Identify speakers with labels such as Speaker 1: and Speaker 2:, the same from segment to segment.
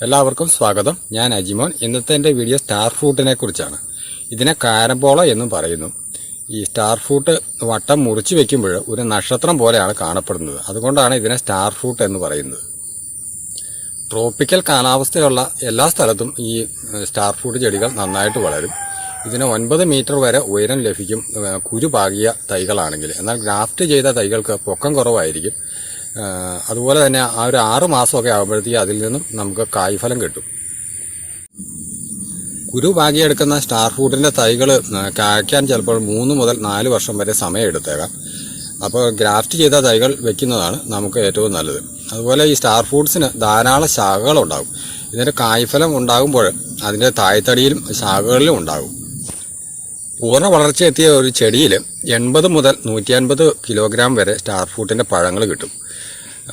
Speaker 1: എല്ലാവർക്കും സ്വാഗതം. ഞാൻ അജിമോൻ. ഇന്നത്തെ എൻ്റെ വീഡിയോ സ്റ്റാർ ഫ്രൂട്ടിനെ കുറിച്ചാണ്. ഇതിനെ കാരംബോള എന്നും പറയുന്നു. ഈ സ്റ്റാർ ഫ്രൂട്ട് വട്ടം മുറിച്ച് വെക്കുമ്പോൾ ഒരു നക്ഷത്രം പോലെയാണ് കാണപ്പെടുന്നത്. അതുകൊണ്ടാണ് ഇതിനെ സ്റ്റാർ ഫ്രൂട്ട് എന്ന് പറയുന്നത്. ട്രോപ്പിക്കൽ കാലാവസ്ഥയുള്ള എല്ലാ സ്ഥലത്തും ഈ സ്റ്റാർ ഫ്രൂട്ട് ചെടികൾ നന്നായിട്ട് വളരും. ഇതിന് 9 മീറ്റർ വരെ ഉയരം ലഭിക്കും കുരു പാകിയ തൈകളാണെങ്കിൽ. എന്നാൽ ഗ്രാഫ്റ്റ് ചെയ്ത തൈകൾക്ക് പൊക്കം കുറവായിരിക്കും. അതുപോലെ തന്നെ ആ ഒരു 6 മാസമൊക്കെ ആകുമ്പോഴത്തേക്ക് അതിൽ നിന്നും നമുക്ക് കായ്ഫലം കിട്ടും. കുരു പാകിയെടുക്കുന്ന സ്റ്റാർ ഫ്രൂട്ടിൻ്റെ തൈകൾ കായ്ക്കാൻ ചിലപ്പോൾ 3 മുതൽ 4 വർഷം വരെ സമയം എടുത്തേക്കാം. അപ്പോൾ ഗ്രാഫ്റ്റ് ചെയ്ത തൈകൾ വെക്കുന്നതാണ് നമുക്ക് ഏറ്റവും നല്ലത്. അതുപോലെ ഈ സ്റ്റാർ ഫ്രൂട്ട്സിന് ധാരാളം ശാഖകളുണ്ടാകും. ഇതിൻ്റെ കായ്ഫലം ഉണ്ടാകുമ്പോൾ അതിൻ്റെ തായ്തടിയിലും ശാഖകളിലും ഉണ്ടാകും. പൂർണ്ണ വളർച്ചയെത്തിയ ഒരു ചെടിയിൽ 80 മുതൽ 150 കിലോഗ്രാം വരെ സ്റ്റാർ ഫ്രൂട്ടിൻ്റെ പഴങ്ങൾ കിട്ടും.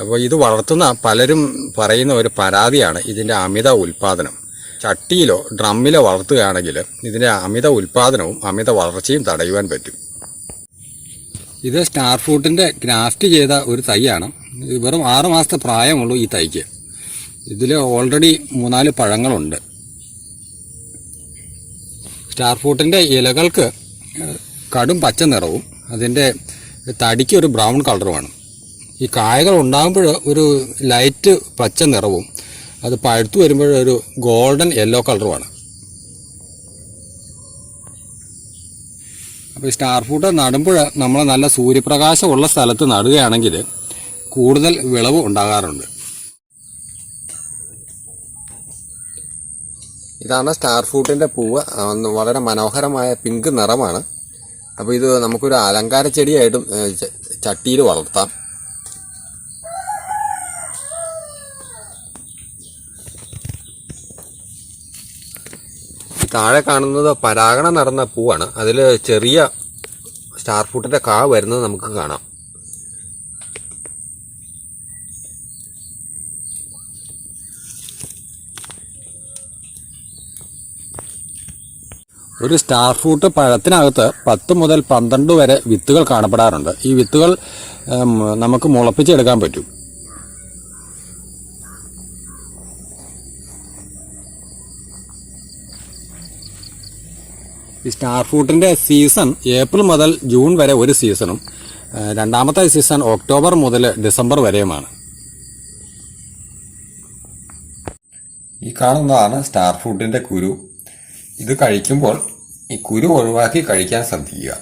Speaker 1: അപ്പോൾ ഇത് വളർത്തുന്ന പലരും പറയുന്ന ഒരു പരാതിയാണ് ഇതിൻ്റെ അമിത ഉൽപ്പാദനം. ചട്ടിയിലോ ഡ്രമ്മിലോ വളർത്തുകയാണെങ്കിൽ ഇതിൻ്റെ അമിത ഉൽപ്പാദനവും അമിത വളർച്ചയും തടയുവാൻ പറ്റും. ഇത് സ്റ്റാർ ഫ്രൂട്ടിൻ്റെ ഗ്രാഫ്റ്റ് ചെയ്ത ഒരു തൈയാണ്. വെറും 6 മാസത്തെ പ്രായമുള്ളൂ ഈ തൈക്ക്. ഇതിൽ ഓൾറെഡി 3-4 പഴങ്ങളുണ്ട്. സ്റ്റാർ ഫ്രൂട്ടിൻ്റെ ഇലകൾക്ക് കടും പച്ച നിറവും അതിൻ്റെ തടിക്ക് ഒരു ബ്രൗൺ കളറുമാണ്. ഈ കായകൾ ഉണ്ടാകുമ്പോൾ ഒരു ലൈറ്റ് പച്ച നിറവും അത് പഴുത്തു വരുമ്പോൾ ഒരു ഗോൾഡൻ യെല്ലോ കളറുമാണ്. അപ്പോൾ സ്റ്റാർ ഫ്രൂട്ട് നടുമ്പോൾ നമ്മൾ നല്ല സൂര്യപ്രകാശമുള്ള സ്ഥലത്ത് നടുകയാണെങ്കിൽ കൂടുതൽ വിളവ് ഉണ്ടാകാറുണ്ട്. ഇതാണ് സ്റ്റാർ ഫ്രൂട്ടിൻ്റെ പൂവ്. വളരെ മനോഹരമായ പിങ്ക് നിറമാണ്. അപ്പോൾ ഇത് നമുക്കൊരു അലങ്കാര ചെടിയായിട്ടും ചട്ടിയിൽ വളർത്താം. താഴെ കാണുന്നത് പരാഗണം നടന്ന പൂവാണ്. അതിൽ ചെറിയ സ്റ്റാർ ഫ്രൂട്ടിൻ്റെ കാ വരുന്നത് നമുക്ക് കാണാം. ഒരു സ്റ്റാർ ഫ്രൂട്ട് പഴത്തിനകത്ത് 10 മുതൽ 12 വരെ വിത്തുകൾ കാണപ്പെടാറുണ്ട്. ഈ വിത്തുകൾ നമുക്ക് മുളപ്പിച്ചെടുക്കാൻ പറ്റും. ഈ സ്റ്റാർ ഫ്രൂട്ടിൻ്റെ സീസൺ ഏപ്രിൽ മുതൽ ജൂൺ വരെ ഒരു സീസണും രണ്ടാമത്തെ സീസൺ ഒക്ടോബർ മുതൽ ഡിസംബർ വരെയുമാണ്. ഈ കാണുന്നതാണ് സ്റ്റാർ ഫ്രൂട്ടിൻ്റെ കുരു. ഇത് കഴിക്കുമ്പോൾ ഈ കുരു ഒഴിവാക്കി കഴിക്കാൻ ശ്രദ്ധിക്കുക.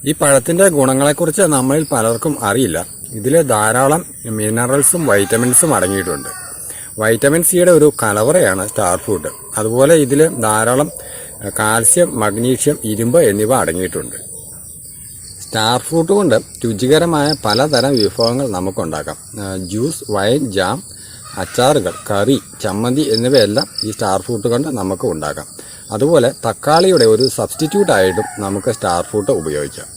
Speaker 1: ഈ പഴത്തിൻ്റെ ഗുണങ്ങളെക്കുറിച്ച് നമ്മളിൽ പലർക്കും അറിയില്ല. ഇതിൽ ധാരാളം മിനറൽസും വൈറ്റമിൻസും അടങ്ങിയിട്ടുണ്ട്. വൈറ്റമിൻ സിയുടെ ഒരു കലവറയാണ് സ്റ്റാർ ഫ്രൂട്ട്. അതുപോലെ ഇതിൽ ധാരാളം കാൽസ്യം, മഗ്നീഷ്യം, ഇരുമ്പ് എന്നിവ അടങ്ങിയിട്ടുണ്ട്. സ്റ്റാർ ഫ്രൂട്ട് കൊണ്ട് രുചികരമായ പലതരം വിഭവങ്ങൾ നമുക്കുണ്ടാക്കാം. ജ്യൂസ്, വൈൻ, ജാം, അച്ചാറുകൾ, കറി, ചമ്മന്തി എന്നിവയെല്ലാം ഈ സ്റ്റാർ ഫ്രൂട്ട് കൊണ്ട് നമുക്ക് ഉണ്ടാക്കാം. അതുപോലെ തക്കാളിയുടെ ഒരു സബ്സ്റ്റിറ്റ്യൂട്ടായിട്ടും നമുക്ക് സ്റ്റാർ ഫ്രൂട്ട് ഉപയോഗിക്കാം.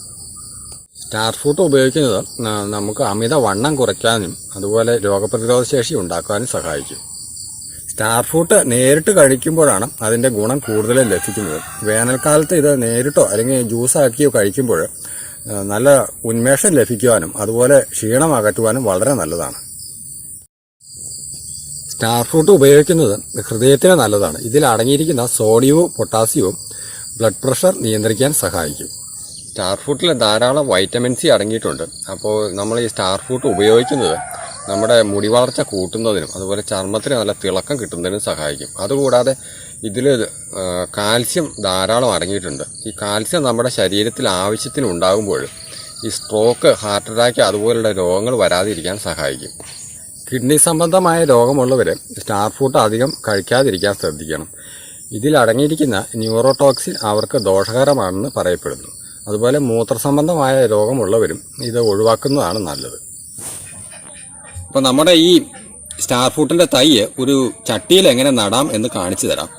Speaker 1: സ്റ്റാർ ഫ്രൂട്ട് ഉപയോഗിക്കുന്നത് നമുക്ക് അമിത വണ്ണം കുറയ്ക്കാനും അതുപോലെ രോഗപ്രതിരോധ ശേഷി ഉണ്ടാക്കാനും സഹായിക്കും. സ്റ്റാർ ഫ്രൂട്ട് നേരിട്ട് കഴിക്കുമ്പോഴാണ് അതിൻ്റെ ഗുണം കൂടുതലും ലഭിക്കുന്നത്. വേനൽക്കാലത്ത് ഇത് നേരിട്ടോ അല്ലെങ്കിൽ ജ്യൂസാക്കിയോ കഴിക്കുമ്പോൾ നല്ല ഉന്മേഷം ലഭിക്കുവാനും അതുപോലെ ക്ഷീണം അകറ്റുവാനും വളരെ നല്ലതാണ്. സ്റ്റാർ ഫ്രൂട്ട് ഉപയോഗിക്കുന്നത് ഹൃദയത്തിന് നല്ലതാണ്. ഇതിൽ അടങ്ങിയിരിക്കുന്ന സോഡിയവും പൊട്ടാസ്യവും ബ്ലഡ് പ്രഷർ നിയന്ത്രിക്കാൻ സഹായിക്കും. സ്റ്റാർ ഫ്രൂട്ടിൽ ധാരാളം വൈറ്റമിൻ സി അടങ്ങിയിട്ടുണ്ട്. അപ്പോൾ നമ്മൾ ഈ സ്റ്റാർ ഫ്രൂട്ട് ഉപയോഗിക്കുന്നത് നമ്മുടെ മുടി വളർച്ച കൂട്ടുന്നതിനും അതുപോലെ ചർമ്മത്തിന് നല്ല തിളക്കം കിട്ടുന്നതിനും സഹായിക്കും. അതുകൂടാതെ ഇതിൽ കാൽസ്യം ധാരാളം അടങ്ങിയിട്ടുണ്ട്. ഈ കാൽസ്യം നമ്മുടെ ശരീരത്തിൽ ആവശ്യത്തിന് ഉണ്ടാകുമ്പോൾ ഈ സ്ട്രോക്ക്, ഹാർട്ട് അറ്റാക്ക് അതുപോലുള്ള രോഗങ്ങൾ വരാതിരിക്കാൻ സഹായിക്കും. കിഡ്നി സംബന്ധമായ രോഗമുള്ളവർ സ്റ്റാർ ഫ്രൂട്ട് അധികം കഴിക്കാതിരിക്കാൻ ശ്രദ്ധിക്കണം. ഇതിൽ അടങ്ങിയിരിക്കുന്ന ന്യൂറോ ടോക്സിൻ അവർക്ക് ദോഷകരമാണെന്ന് പറയപ്പെടുന്നു. അതുപോലെ മൂത്രസംബന്ധമായ രോഗമുള്ളവരും ഇത് ഒഴിവാക്കുന്നതാണ് നല്ലത്. അപ്പോൾ നമ്മുടെ ഈ സ്റ്റാർ ഫ്രൂട്ടിൻ്റെ തൈ ഒരു ചട്ടിയിൽ എങ്ങനെ നടാം എന്ന് കാണിച്ചു തരാം.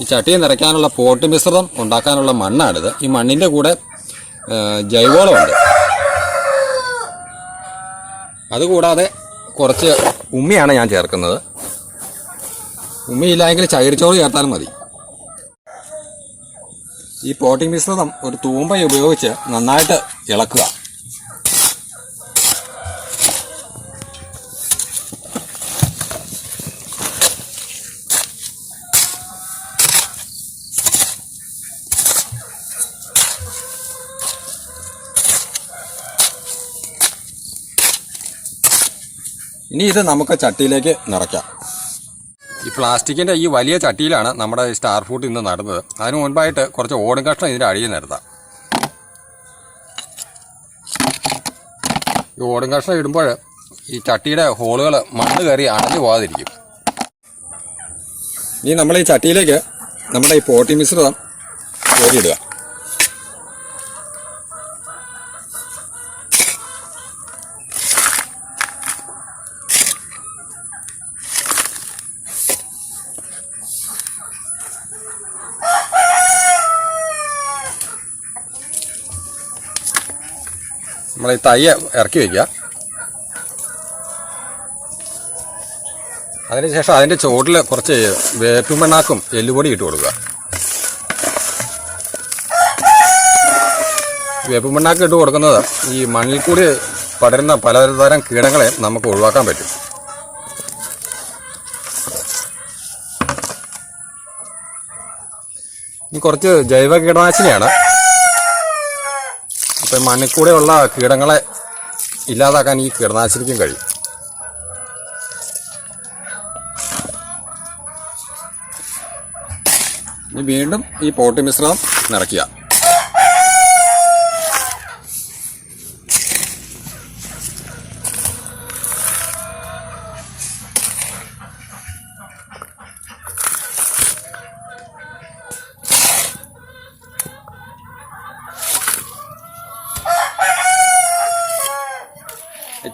Speaker 1: ഈ ചട്ടിയിൽ നിറയ്ക്കാനുള്ള പോട്ട് മിശ്രിതം ഉണ്ടാക്കാനുള്ള മണ്ണാണിത്. ഈ മണ്ണിൻ്റെ കൂടെ ജൈവവളമുണ്ട്. അതുകൂടാതെ കുറച്ച് ഉമ്മിയാണ് ഞാൻ ചേർക്കുന്നത്. ഉമ്മിയില്ലെങ്കിൽ ചകിരിച്ചോറ് ചേർത്താലും മതി. ഈ പോട്ടിംഗ് മിശ്രിതം ഒരു തൂമ്പ ഉപയോഗിച്ച് നന്നായിട്ട് ഇളക്കുക. ഇനി ഇത് നമുക്ക് ചട്ടിയിലേക്ക് നിറയ്ക്കാം. ഈ പ്ലാസ്റ്റിക്കിൻ്റെ ഈ വലിയ ചട്ടിയിലാണ് നമ്മുടെ സ്റ്റാർ ഫ്രൂട്ട് ഇന്ന് നടുന്നത്. അതിന് മുൻപായിട്ട് കുറച്ച് ഓടും കഷ്ണം ഇതിൻ്റെ അടിയിൽ നിരത്താം. ഈ ഓടും കഷ്ണം ഇടുമ്പോൾ ഈ ചട്ടിയുടെ ഹോളുകൾ മണ്ണ് കയറി അടഞ്ഞു പോകാതിരിക്കും. ഇനി നമ്മൾ ഈ ചട്ടിയിലേക്ക് നമ്മുടെ ഈ പോട്ടി മിശ്രിതം കോരിയിടുക. നമ്മൾ ഈ തൈ ഇറക്കി വയ്ക്കുക. അതിനുശേഷം അതിൻ്റെ ചുവട്ടിൽ കുറച്ച് വേപ്പും പിണ്ണാക്കും എല്ലുപൊടി ഇട്ട് കൊടുക്കുക. വേപ്പും പിണ്ണാക്ക് ഇട്ട് കൊടുക്കുന്നത് ഈ മണ്ണിൽ കൂടി പടരുന്ന പലതരം കീടങ്ങളെ നമുക്ക് ഒഴിവാക്കാൻ പറ്റും. ഇനി കുറച്ച് ജൈവ കീടനാശിനിയാണ്. അപ്പം മണ്ണിൽ കൂടെയുള്ള കീടങ്ങളെ ഇല്ലാതാക്കാൻ ഈ കീടനാശിനിക്കും കഴിയും. ഇനി വീണ്ടും ഈ പോട്ടി മിശ്രിതം നിറയ്ക്കുക.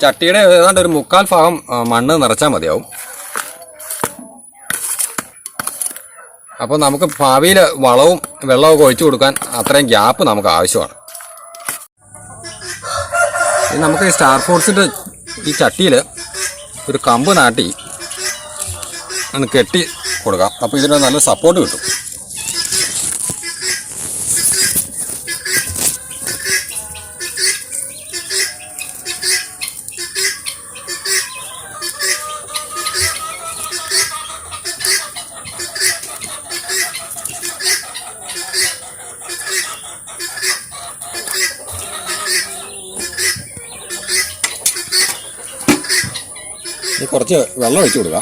Speaker 1: ചട്ടിയുടെ ഏതാണ്ട് ഒരു 3/4 ഭാഗം മണ്ണ് നിറച്ചാൽ മതിയാവും. അപ്പോൾ നമുക്ക് ഭാവിയിൽ വളവും വെള്ളമൊക്കെ ഒഴിച്ചു കൊടുക്കാൻ അത്രയും ഗ്യാപ്പ് നമുക്ക് ആവശ്യമാണ്. ഇനി നമുക്ക് ഈ സ്റ്റാർ ഫ്രൂട്ട്സിൻ്റെ ഈ ചട്ടിയിൽ ഒരു കമ്പ് നാട്ടി ഒന്ന് കെട്ടി കൊടുക്കാം. അപ്പോൾ ഇതിന് നല്ല സപ്പോർട്ട് കിട്ടും. കുറച്ച് വെള്ളം ഒഴിച്ചു കൊടുക്കുക.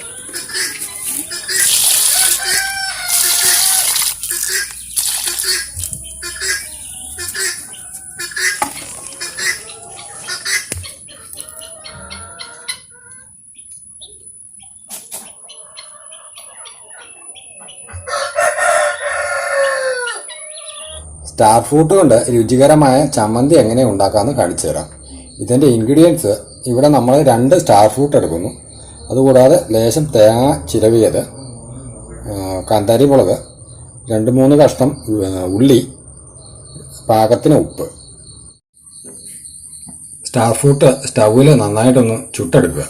Speaker 1: സ്റ്റാർ ഫ്രൂട്ട് കൊണ്ട് രുചികരമായ ചമ്മന്തി എങ്ങനെ ഉണ്ടാക്കാമെന്ന് കാണിച്ചു തരാം. ഇതിൻ്റെ ഇൻഗ്രീഡിയൻസ് ഇവിടെ നമ്മൾ 2 സ്റ്റാർ ഫ്രൂട്ട് എടുക്കുന്നു. അതുകൂടാതെ ലേശം തേങ്ങ ചിരവിയത്, കാന്താരി മുളക്, 2-3 കഷ്ണം ഉള്ളി, പാകത്തിന് ഉപ്പ്. സ്റ്റാർ ഫ്രൂട്ട് സ്റ്റൗവിൽ നന്നായിട്ടൊന്ന് ചുട്ടെടുക്കുക.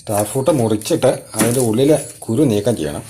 Speaker 1: സ്റ്റാർ ഫ്രൂട്ട് മുറിച്ചിട്ട് അതിൻ്റെ ഉള്ളിലെ കുരു നീക്കം ചെയ്യണം.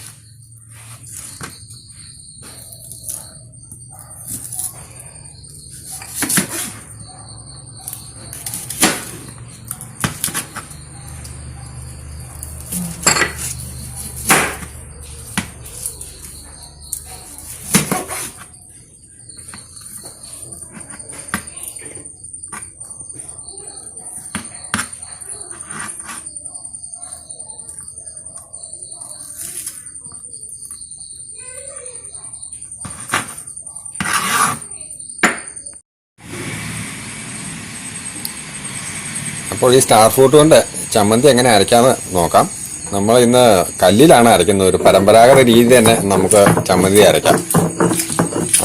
Speaker 1: അപ്പോൾ ഈ സ്റ്റാർ ഫ്രൂട്ട് കൊണ്ട് ചമ്മന്തി എങ്ങനെ അരയ്ക്കാമെന്ന് നോക്കാം. നമ്മൾ ഇന്ന് കല്ലിലാണ് അരയ്ക്കുന്നത്. ഒരു പരമ്പരാഗത രീതി തന്നെ നമുക്ക് ചമ്മന്തി അരയ്ക്കാം.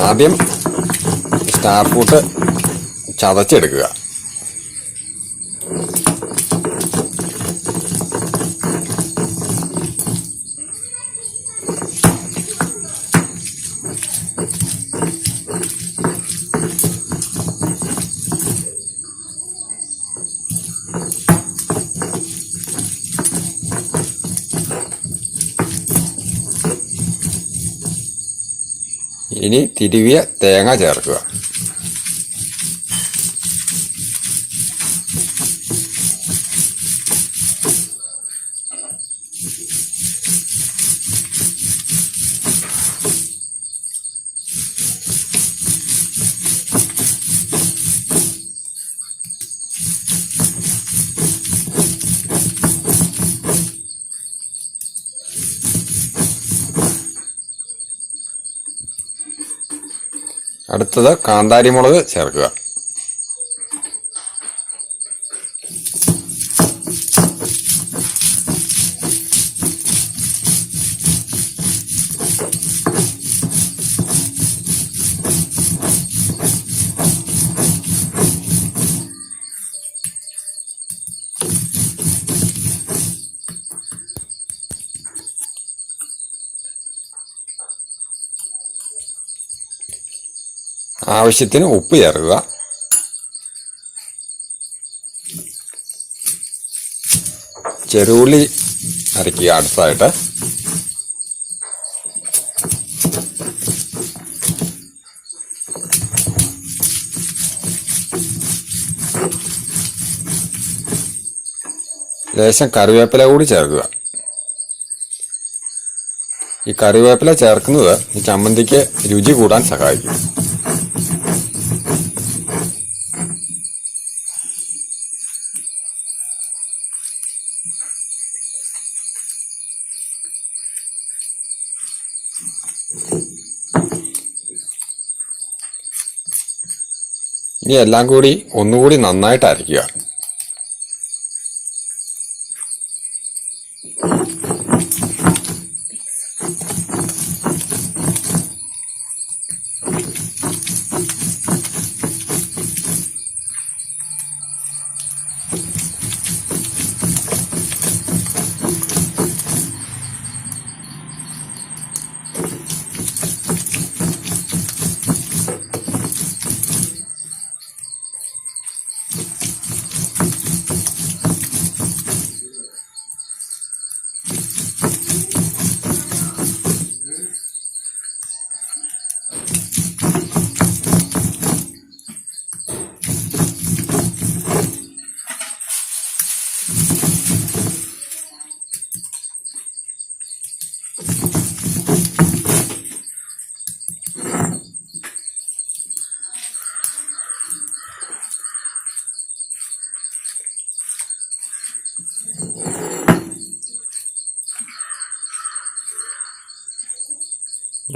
Speaker 1: ആദ്യം സ്റ്റാർ ഫ്രൂട്ട് ചതച്ചെടുക്കുക. ഇനി തിരുവിയ തേങ്ങ ചേർക്കുക. അടുത്തത് കാന്താരിമുളക് ചേർക്കുക. ആവശ്യത്തിന് ഉപ്പ് ചേർക്കുക. ചെറുള്ളി അരയ്ക്കുക അടുത്തതായിട്ട്. ലേശം കറിവേപ്പില കൂടി ചേർക്കുക. ഈ കറിവേപ്പില ചേർക്കുന്നത് ഈ ചമ്മന്തിക്ക് രുചി കൂടാൻ സഹായിക്കും. ഇനി എല്ലാം കൂടി ഒന്നുകൂടി നന്നായിട്ട് അരയ്ക്കുക.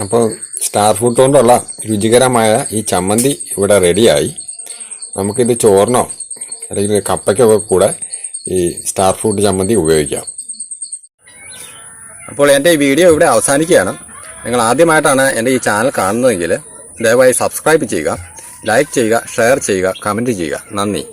Speaker 1: അപ്പോൾ സ്റ്റാർ ഫ്രൂട്ട് കൊണ്ടുള്ള രുചികരമായ ഈ ചമ്മന്തി ഇവിടെ റെഡിയായി. നമുക്കിത് ചോറിനോ അല്ലെങ്കിൽ കപ്പയ്ക്കൊക്കെ കൂടെ ഈ സ്റ്റാർ ഫ്രൂട്ട് ചമ്മന്തി ഉപയോഗിക്കാം. അപ്പോൾ എൻ്റെ ഈ വീഡിയോ ഇവിടെ അവസാനിക്കുകയാണ്. നിങ്ങൾ ആദ്യമായിട്ടാണ് എൻ്റെ ഈ ചാനൽ കാണുന്നതെങ്കിൽ ദയവായി സബ്സ്ക്രൈബ് ചെയ്യുക, ലൈക്ക് ചെയ്യുക, ഷെയർ ചെയ്യുക, കമൻറ്റ് ചെയ്യുക. നന്ദി.